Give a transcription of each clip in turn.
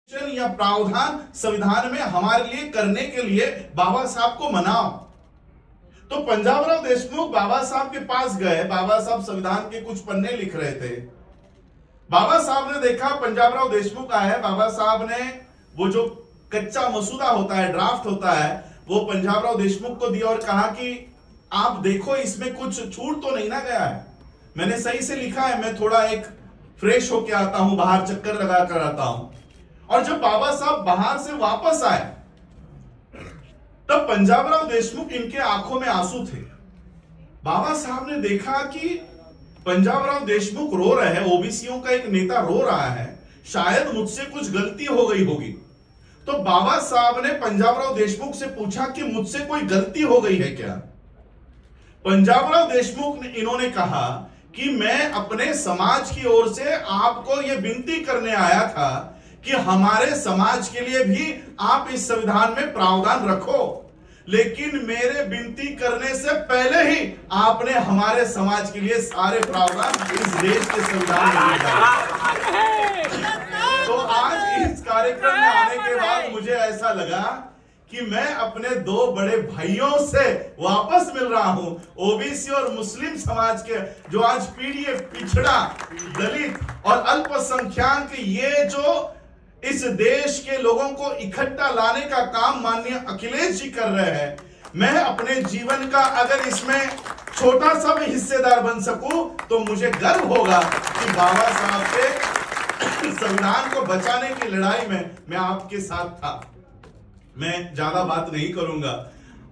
या प्रावधान संविधान में हमारे लिए करने के लिए बाबा साहब को मनाओ। तो पंजाबराव देशमुख बाबा साहब के पास गए। बाबा साहब संविधान के कुछ पन्ने लिख रहे थे। बाबा साहब ने देखा पंजाबराव देशमुख आए। बाबा साहब ने वो जो कच्चा मसूदा होता है, ड्राफ्ट होता है, वो पंजाबराव देशमुख को दिया और कहा कि आप देखो इसमें कुछ छूट तो नहीं ना गया है, मैंने सही से लिखा है, मैं थोड़ा एक फ्रेश होके आता हूं, बाहर चक्कर लगा कर आता हूं। और जब बाबा साहब बाहर से वापस आए तब पंजाबराव देशमुख इनके आंखों में आंसू थे। बाबा साहब ने देखा कि पंजाबराव देशमुख रो रहे हैं, ओबीसीओं का एक नेता रो रहा है, शायद मुझसे कुछ गलती हो गई होगी। तो बाबा साहब ने पंजाबराव देशमुख से पूछा कि मुझसे कोई गलती हो गई है क्या। पंजाबराव देशमुख ने इन्होंने कहा कि मैं अपने समाज की ओर से आपको यह विनती करने आया था कि हमारे समाज के लिए भी आप इस संविधान में प्रावधान रखो, लेकिन मेरे विनती करने से पहले ही आपने हमारे समाज के लिए सारे प्रावधान इस देश के संविधान में लिखे। तो आज इस कार्यक्रम में आने के बाद मुझे ऐसा लगा कि मैं अपने दो बड़े भाइयों से वापस मिल रहा हूं, ओबीसी और मुस्लिम समाज के, जो आज पीडीएफ, पिछड़ा, दलित और अल्पसंख्यक, ये जो इस देश के लोगों को इकट्ठा लाने का काम माननीय अखिलेश जी कर रहे हैं। मैं अपने जीवन का अगर इसमें छोटा सा भी हिस्सेदार बन सकूं तो मुझे गर्व होगा कि बाबा साहब के संविधान को बचाने की लड़ाई में मैं आपके साथ था। मैं ज्यादा बात नहीं करूंगा,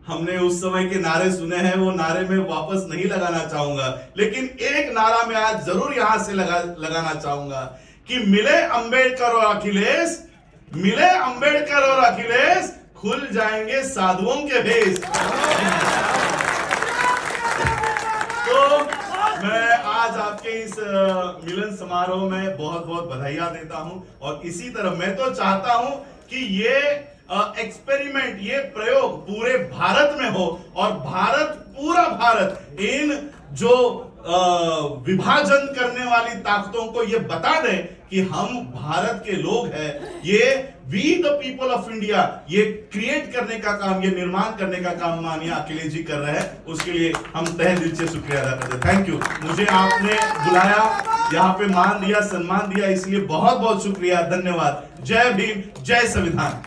हमने उस समय के नारे सुने हैं, वो नारे में वापस नहीं लगाना चाहूंगा, लेकिन एक नारा मैं आज जरूर यहां से लगाना चाहूंगा कि मिले अंबेडकर और अखिलेश, मिले अंबेडकर और अखिलेश, खुल जाएंगे साधुओं के भेष। तो मैं आज आपके इस मिलन समारोह में बहुत बहुत बधाइयां देता हूं और इसी तरह मैं तो चाहता हूं कि ये एक्सपेरिमेंट, ये प्रयोग पूरे भारत में हो और पूरा भारत इन जो विभाजन करने वाली ताकतों को ये बता दें कि हम भारत के लोग हैं, ये we the people of India, ये क्रिएट करने का काम, ये निर्माण करने का काम माननीय अखिलेश जी कर रहे हैं। उसके लिए हम तहे दिल से शुक्रिया अदा करते हैं। Thank you. मुझे आपने बुलाया, यहाँ पे मान दिया, सम्मान दिया, इसलिए बहुत बहुत शुक्रिया, धन्यवाद। जय भीम, जय संविधान।